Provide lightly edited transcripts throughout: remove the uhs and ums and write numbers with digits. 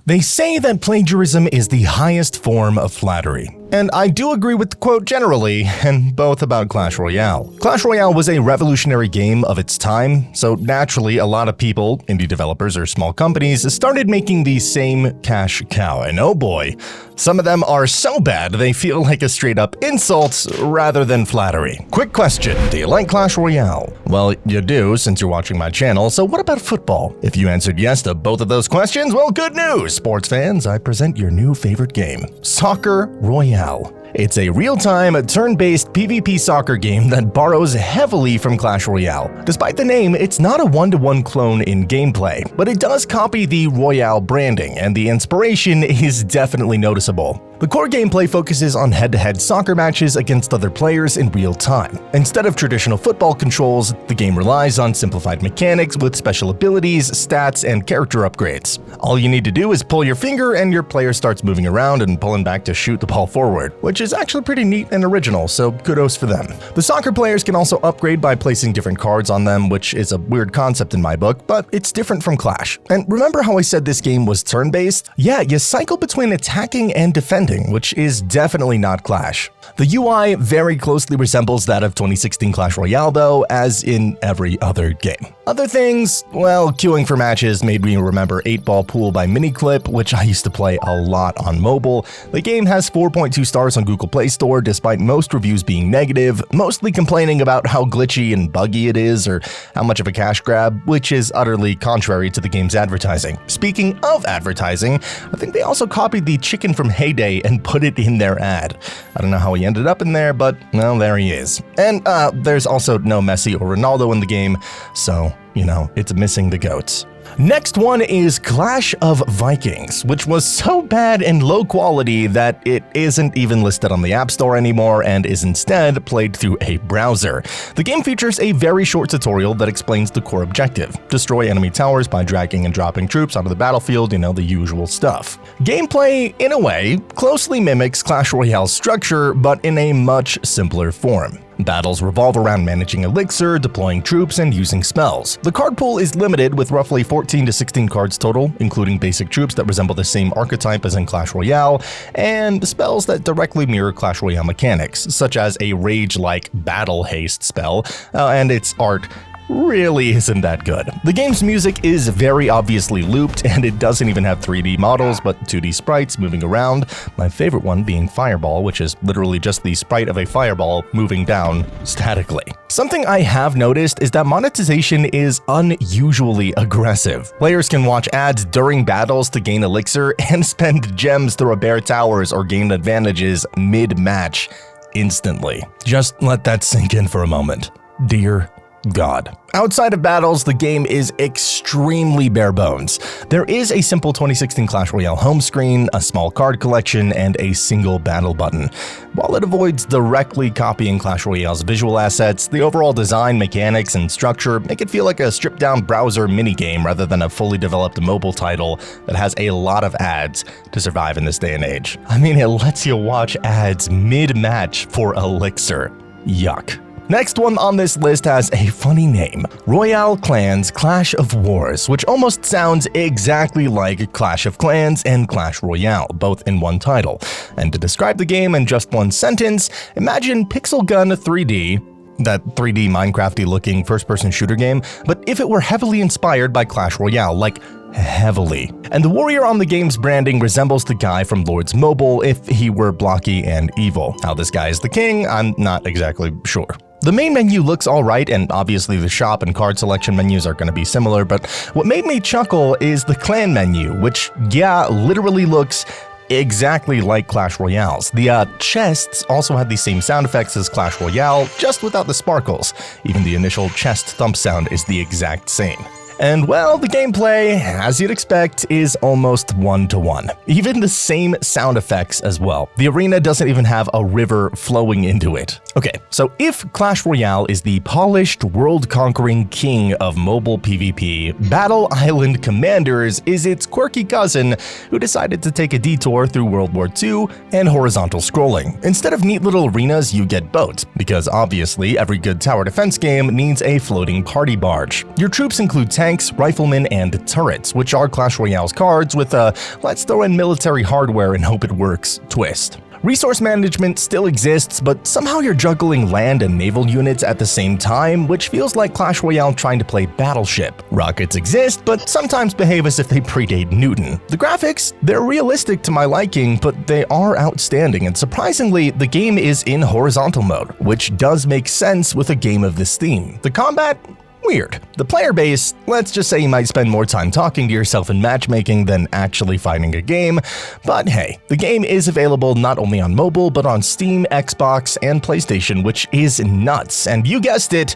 They say that plagiarism is the highest form of flattery. And I do agree with the quote generally, and both about Clash Royale. Clash Royale was a revolutionary game of its time, so naturally a lot of people, indie developers or small companies, started making the same cash cow, and oh boy, some of them are so bad they feel like a straight up insult rather than flattery. Quick question, do you like Clash Royale? Well, you do since you're watching my channel, so what about football? If you answered yes to both of those questions, well, good news, sports fans, I present your new favorite game, Soccer Royale. It's a real-time, turn-based PvP soccer game that borrows heavily from Clash Royale. Despite the name, it's not a one-to-one clone in gameplay, but it does copy the Royale branding, and the inspiration is definitely noticeable. The core gameplay focuses on head-to-head soccer matches against other players in real time. Instead of traditional football controls, the game relies on simplified mechanics with special abilities, stats, and character upgrades. All you need to do is pull your finger and your player starts moving around and pulling back to shoot the ball forward, which is actually pretty neat and original, so kudos for them. The soccer players can also upgrade by placing different cards on them, which is a weird concept in my book, but it's different from Clash. And remember how I said this game was turn-based? Yeah, you cycle between attacking and defending, which is definitely not Clash. The UI very closely resembles that of 2016 Clash Royale though, as in every other game. Other things, well, queuing for matches made me remember 8-Ball Pool by Miniclip, which I used to play a lot on mobile. The game has 4.2 stars on Google Play Store despite most reviews being negative, mostly complaining about how glitchy and buggy it is or how much of a cash grab, which is utterly contrary to the game's advertising. Speaking of advertising, I think they also copied the chicken from Heyday and put it in their ad. I don't know how he ended up in there, but well, there he is. And there's also no Messi or Ronaldo in the game, so, you know, it's missing the goats. Next one is Clash of Vikings, which was so bad and low quality that it isn't even listed on the App Store anymore and is instead played through a browser. The game features a very short tutorial that explains the core objective: destroy enemy towers by dragging and dropping troops onto the battlefield, you know, the usual stuff. Gameplay, in a way, closely mimics Clash Royale's structure, but in a much simpler form. Battles revolve around managing elixir, deploying troops, and using spells. The card pool is limited with roughly 14 to 16 cards total, including basic troops that resemble the same archetype as in Clash Royale, and spells that directly mirror Clash Royale mechanics, such as a rage-like battle haste spell, and its art really isn't that good. The game's music is very obviously looped, and it doesn't even have 3D models, but 2D sprites moving around, my favorite one being Fireball, which is literally just the sprite of a fireball moving down statically. Something I have noticed is that monetization is unusually aggressive. Players can watch ads during battles to gain elixir and spend gems to repair towers or gain advantages mid-match instantly. Just let that sink in for a moment. Dear God. Outside of battles, the game is extremely bare bones. There is a simple 2016 Clash Royale home screen, a small card collection, and a single battle button. While it avoids directly copying Clash Royale's visual assets, the overall design, mechanics, and structure make it feel like a stripped-down browser minigame rather than a fully developed mobile title that has a lot of ads to survive in this day and age. I mean, it lets you watch ads mid-match for elixir. Yuck. Next one on this list has a funny name, Royale Clans Clash of Wars, which almost sounds exactly like Clash of Clans and Clash Royale, both in one title. And to describe the game in just one sentence, imagine Pixel Gun 3D, that 3D Minecrafty looking first-person shooter game, but if it were heavily inspired by Clash Royale, like heavily. And the warrior on the game's branding resembles the guy from Lord's Mobile if he were blocky and evil. How this guy is the king, I'm not exactly sure. The main menu looks alright, and obviously the shop and card selection menus are going to be similar, but what made me chuckle is the clan menu, which, yeah, literally looks exactly like Clash Royale's. The chests also had the same sound effects as Clash Royale, just without the sparkles. Even the initial chest thump sound is the exact same. And well, the gameplay, as you'd expect, is almost one-to-one. Even the same sound effects as well. The arena doesn't even have a river flowing into it. Okay, so if Clash Royale is the polished, world-conquering king of mobile PvP, Battle Island Commanders is its quirky cousin who decided to take a detour through World War II and horizontal scrolling. Instead of neat little arenas, you get boats, because obviously every good tower defense game needs a floating party barge. Your troops include tanks, tanks, riflemen, and turrets, which are Clash Royale's cards with a let's throw in military hardware and hope it works twist. Resource management still exists, but somehow you're juggling land and naval units at the same time, which feels like Clash Royale trying to play Battleship. Rockets exist, but sometimes behave as if they predate Newton. The graphics, they're realistic to my liking, but they are outstanding, and surprisingly, the game is in horizontal mode, which does make sense with a game of this theme. The combat? Weird. The player base, let's just say you might spend more time talking to yourself in matchmaking than actually fighting a game, but hey, the game is available not only on mobile, but on Steam, Xbox, and PlayStation, which is nuts, and you guessed it,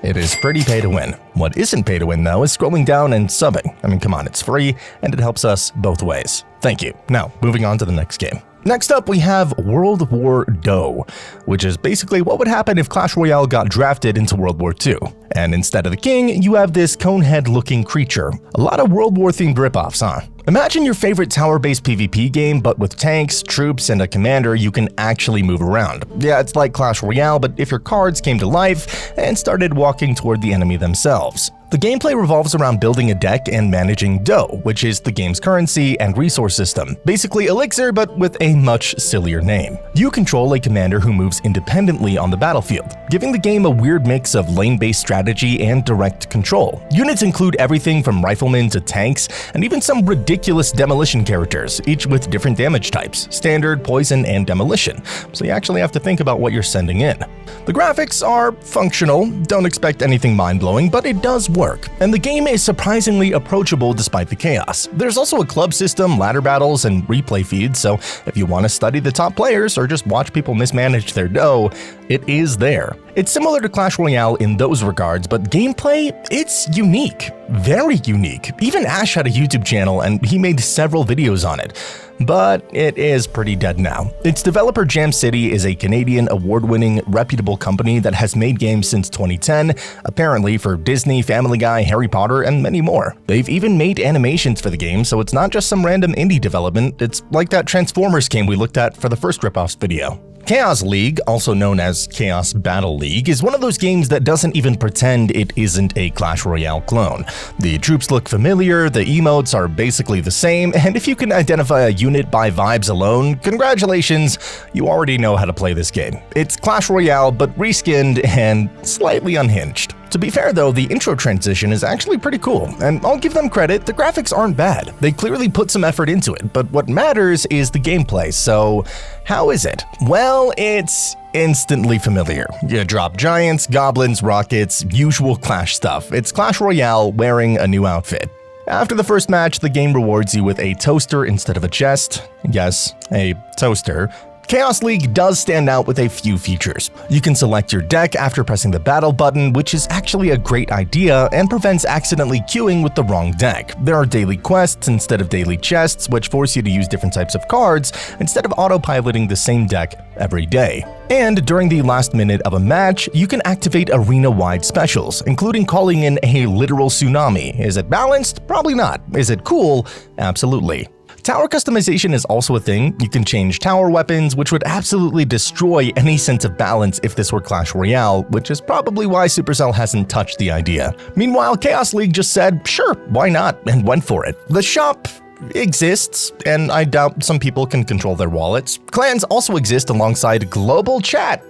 it is pretty pay to win. What isn't pay to win though is scrolling down and subbing. I mean, come on, it's free, and it helps us both ways. Thank you. Now, moving on to the next game. Next up, we have World War Doe, which is basically what would happen if Clash Royale got drafted into World War II. And instead of the king, you have this conehead-looking creature. A lot of World War-themed ripoffs, huh? Imagine your favorite tower-based PvP game, but with tanks, troops, and a commander you can actually move around. Yeah, it's like Clash Royale, but if your cards came to life and started walking toward the enemy themselves. The gameplay revolves around building a deck and managing dough, which is the game's currency and resource system. Basically Elixir, but with a much sillier name. You control a commander who moves independently on the battlefield, giving the game a weird mix of lane-based strategy and direct control. Units include everything from riflemen to tanks, and even some ridiculous demolition characters, each with different damage types, standard, poison, and demolition, so you actually have to think about what you're sending in. The graphics are functional, don't expect anything mind-blowing, but it does work, and the game is surprisingly approachable despite the chaos. There's also a club system, ladder battles, and replay feeds, so if you want to study the top players or just watch people mismanage their dough, it is there. It's similar to Clash Royale in those regards, but gameplay, it's unique. Very unique. Even Ash had a YouTube channel and he made several videos on it. But it is pretty dead now. Its developer Jam City is a Canadian award-winning, reputable company that has made games since 2010, apparently for Disney, Family Guy, Harry Potter, and many more. They've even made animations for the game, so it's not just some random indie development, it's like that Transformers game we looked at for the first Ripoffs video. Chaos League, also known as Chaos Battle League, is one of those games that doesn't even pretend it isn't a Clash Royale clone. The troops look familiar, the emotes are basically the same, and if you can identify a unit by vibes alone, congratulations, you already know how to play this game. It's Clash Royale, but reskinned and slightly unhinged. To be fair though, the intro transition is actually pretty cool, and I'll give them credit, the graphics aren't bad. They clearly put some effort into it, but what matters is the gameplay, so how is it? Well, it's instantly familiar. You drop giants, goblins, rockets, usual Clash stuff. It's Clash Royale wearing a new outfit. After the first match, the game rewards you with a toaster instead of a chest. Yes, a toaster. Chaos League does stand out with a few features. You can select your deck after pressing the battle button, which is actually a great idea and prevents accidentally queuing with the wrong deck. There are daily quests instead of daily chests, which force you to use different types of cards instead of autopiloting the same deck every day. And during the last minute of a match, you can activate arena-wide specials, including calling in a literal tsunami. Is it balanced? Probably not. Is it cool? Absolutely. Tower customization is also a thing. You can change tower weapons, which would absolutely destroy any sense of balance if this were Clash Royale, which is probably why Supercell hasn't touched the idea. Meanwhile, Chaos League just said, sure, why not, and went for it. The shop exists, and I doubt some people can control their wallets. Clans also exist alongside global chat.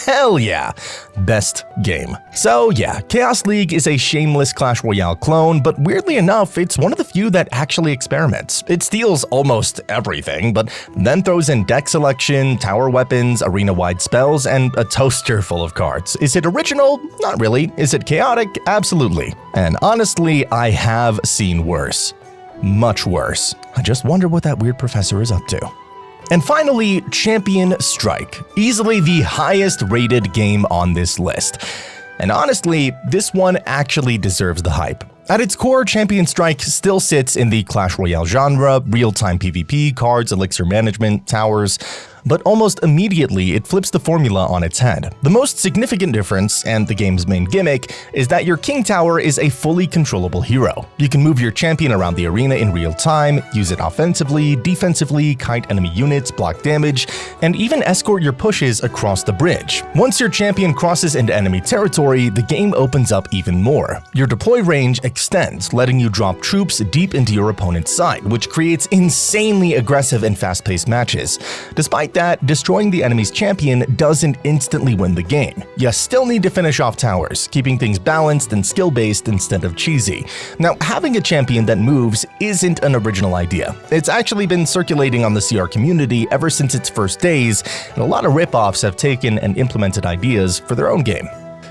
Hell yeah. Best game. So yeah, Chaos League is a shameless Clash Royale clone, but weirdly enough, it's one of the few that actually experiments. It steals almost everything, but then throws in deck selection, tower weapons, arena-wide spells, and a toaster full of cards. Is it original? Not really. Is it chaotic? Absolutely. And honestly, I have seen worse. Much worse. I just wonder what that weird professor is up to. And finally, Champion Strike, easily the highest rated game on this list. And honestly, this one actually deserves the hype. At its core, Champion Strike still sits in the Clash Royale genre, real-time PvP, cards, elixir management, towers. but almost immediately it flips the formula on its head. The most significant difference, and the game's main gimmick, is that your King Tower is a fully controllable hero. You can move your champion around the arena in real time, use it offensively, defensively, kite enemy units, block damage, and even escort your pushes across the bridge. Once your champion crosses into enemy territory, the game opens up even more. Your deploy range extends, letting you drop troops deep into your opponent's side, which creates insanely aggressive and fast-paced matches. Despite that, destroying the enemy's champion doesn't instantly win the game. You still need to finish off towers, keeping things balanced and skill-based instead of cheesy. Now, having a champion that moves isn't an original idea. It's actually been circulating on the CR community ever since its first days, and a lot of ripoffs have taken and implemented ideas for their own game.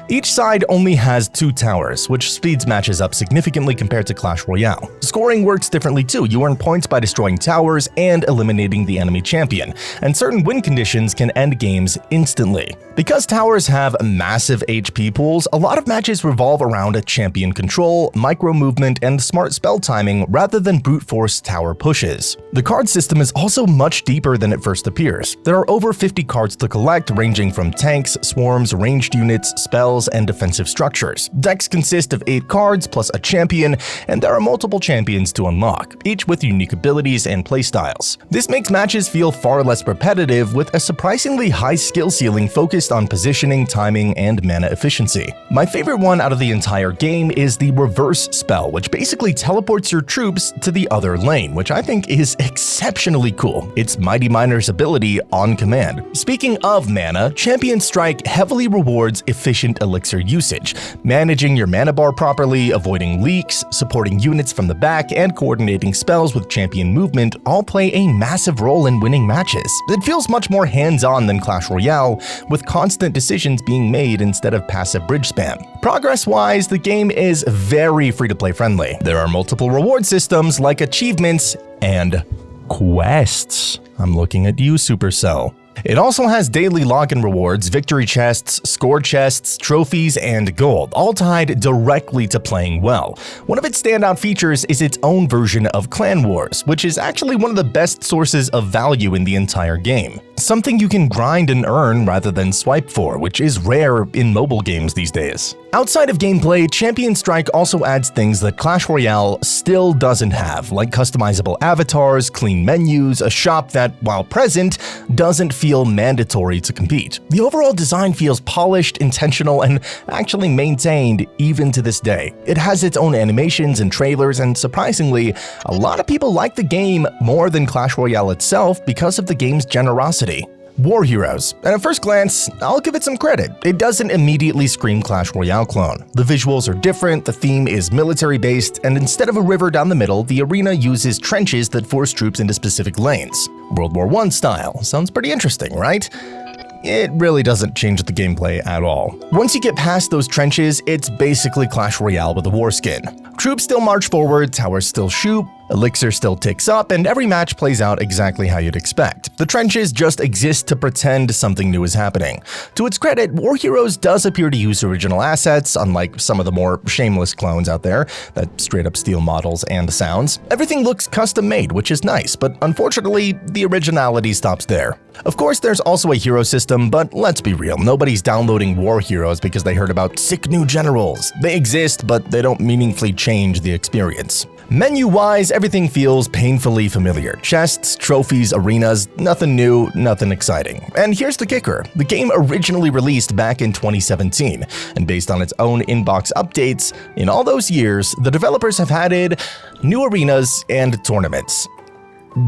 Each side only has 2 towers, which speeds matches up significantly compared to Clash Royale. Scoring works differently too. You earn points by destroying towers and eliminating the enemy champion, and certain win conditions can end games instantly. Because towers have massive HP pools, a lot of matches revolve around champion control, micro-movement, and smart spell timing rather than brute force tower pushes. The card system is also much deeper than it first appears. There are over 50 cards to collect, ranging from tanks, swarms, ranged units, spells, and defensive structures. Decks consist of 8 cards plus a champion, and there are multiple champions to unlock, each with unique abilities and playstyles. This makes matches feel far less repetitive, with a surprisingly high skill ceiling focused on positioning, timing, and mana efficiency. My favorite one out of the entire game is the reverse spell, which basically teleports your troops to the other lane, which I think is exceptionally cool. It's Mighty Miner's ability on command. Speaking of mana, Champion Strike heavily rewards efficient elixir usage. Managing your mana bar properly, avoiding leaks, supporting units from the back, and coordinating spells with champion movement all play a massive role in winning matches. It feels much more hands-on than Clash Royale, with constant decisions being made instead of passive bridge spam. Progress-wise, the game is very free-to-play friendly. There are multiple reward systems like achievements and quests. I'm looking at you, Supercell. It also has daily login rewards, victory chests, score chests, trophies, and gold, all tied directly to playing well. One of its standout features is its own version of Clan Wars, which is actually one of the best sources of value in the entire game. Something you can grind and earn rather than swipe for, which is rare in mobile games these days. Outside of gameplay, Champion Strike also adds things that Clash Royale still doesn't have, like customizable avatars, clean menus, a shop that, while present, doesn't feel mandatory to compete. The overall design feels polished, intentional, and actually maintained even to this day. It has its own animations and trailers, and surprisingly, a lot of people like the game more than Clash Royale itself because of the game's generosity. War Heroes. And at first glance, I'll give it some credit. It doesn't immediately scream Clash Royale clone. The visuals are different, the theme is military-based, and instead of a river down the middle, the arena uses trenches that force troops into specific lanes. World War I style. Sounds pretty interesting, right? It really doesn't change the gameplay at all. Once you get past those trenches, it's basically Clash Royale with a war skin. Troops still march forward, towers still shoot, elixir still ticks up, and every match plays out exactly how you'd expect. The trenches just exist to pretend something new is happening. To its credit, War Heroes does appear to use original assets, unlike some of the more shameless clones out there that straight up steal models and sounds. Everything looks custom made, which is nice, but unfortunately, the originality stops there. Of course, there's also a hero system, but let's be real, nobody's downloading War Heroes because they heard about sick new generals. They exist, but they don't meaningfully change the experience. Menu-wise, everything feels painfully familiar. Chests, trophies, arenas, nothing new, nothing exciting. And here's the kicker. The game originally released back in 2017, and based on its own in-box updates, in all those years, the developers have added new arenas and tournaments.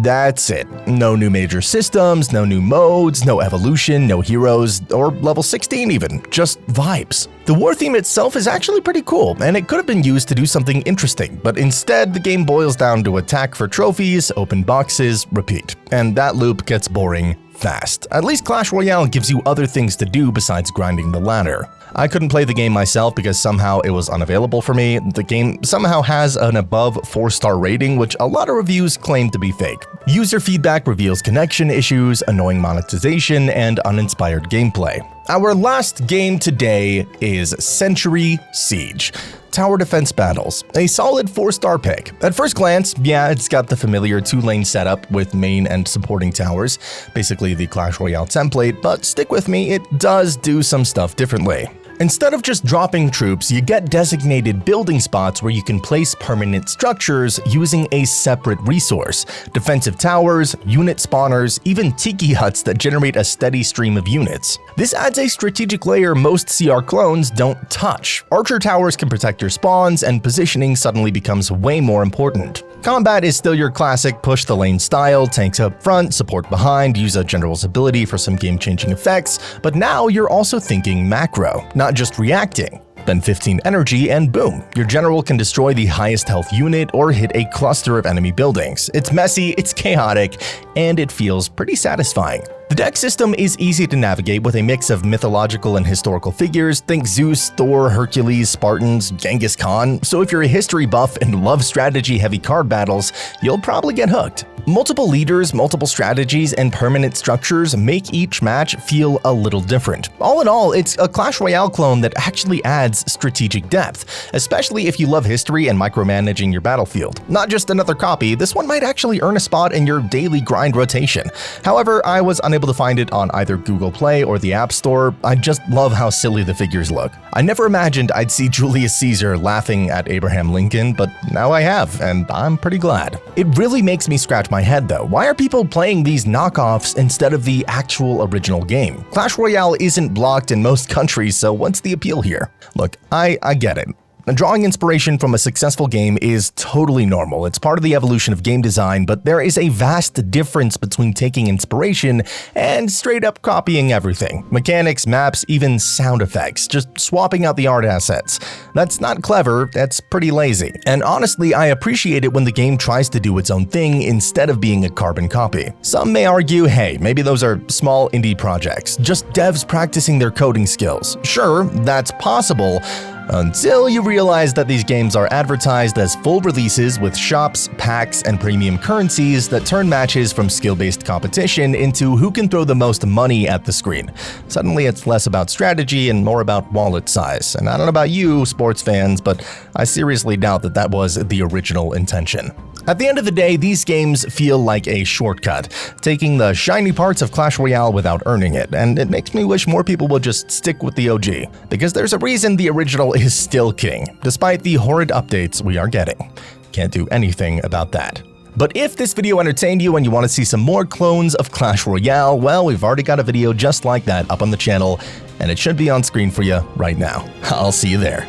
That's it. No new major systems, no new modes, no evolution, no heroes, or level 16 even, just vibes. The war theme itself is actually pretty cool, and it could have been used to do something interesting, but instead the game boils down to attack for trophies, open boxes, repeat. And that loop gets boring fast. At least Clash Royale gives you other things to do besides grinding the ladder. I couldn't play the game myself because somehow it was unavailable for me. The game somehow has an above 4-star rating, which a lot of reviews claim to be fake. User feedback reveals connection issues, annoying monetization, and uninspired gameplay. Our last game today is Century Siege. Tower defense battles, a solid 4-star pick. At first glance, yeah, it's got the familiar 2-lane setup with main and supporting towers, basically the Clash Royale template, but stick with me, it does do some stuff differently. Instead of just dropping troops, you get designated building spots where you can place permanent structures using a separate resource. Defensive towers, unit spawners, even tiki huts that generate a steady stream of units. This adds a strategic layer most CR clones don't touch. Archer towers can protect your spawns, and positioning suddenly becomes way more important. Combat is still your classic push the lane style, tanks up front, support behind, use a general's ability for some game-changing effects, but now you're also thinking macro, not just reacting. Spend 15 energy and boom, your general can destroy the highest health unit or hit a cluster of enemy buildings. It's messy, it's chaotic, and it feels pretty satisfying. The deck system is easy to navigate with a mix of mythological and historical figures. Think Zeus, Thor, Hercules, Spartans, Genghis Khan. So if you're a history buff and love strategy-heavy card battles, you'll probably get hooked. Multiple leaders, multiple strategies, and permanent structures make each match feel a little different. All in all, it's a Clash Royale clone that actually adds strategic depth, especially if you love history and micromanaging your battlefield. Not just another copy, this one might actually earn a spot in your daily grind rotation. However, I was unable to find it on either Google Play or the App Store. I just love how silly the figures look. I never imagined I'd see Julius Caesar laughing at Abraham Lincoln, but now I have, and I'm pretty glad. It really makes me scratch my head though. Why are people playing these knockoffs instead of the actual original game? Clash Royale isn't blocked in most countries, so what's the appeal here? Look, I get it. Drawing inspiration from a successful game is totally normal. It's part of the evolution of game design, but there is a vast difference between taking inspiration and straight up copying everything. Mechanics, maps, even sound effects, just swapping out the art assets. That's not clever, that's pretty lazy. And honestly, I appreciate it when the game tries to do its own thing instead of being a carbon copy. Some may argue, hey, maybe those are small indie projects, just devs practicing their coding skills. Sure, that's possible, until you realize that these games are advertised as full releases with shops, packs, and premium currencies that turn matches from skill-based competition into who can throw the most money at the screen. Suddenly it's less about strategy and more about wallet size. And I don't know about you, sports fans, but I seriously doubt that that was the original intention. At the end of the day, these games feel like a shortcut, taking the shiny parts of Clash Royale without earning it, and it makes me wish more people would just stick with the OG, because there's a reason the original is still king, despite the horrid updates we are getting. Can't do anything about that. But if this video entertained you and you want to see some more clones of Clash Royale, well, we've already got a video just like that up on the channel, and it should be on screen for you right now. I'll see you there.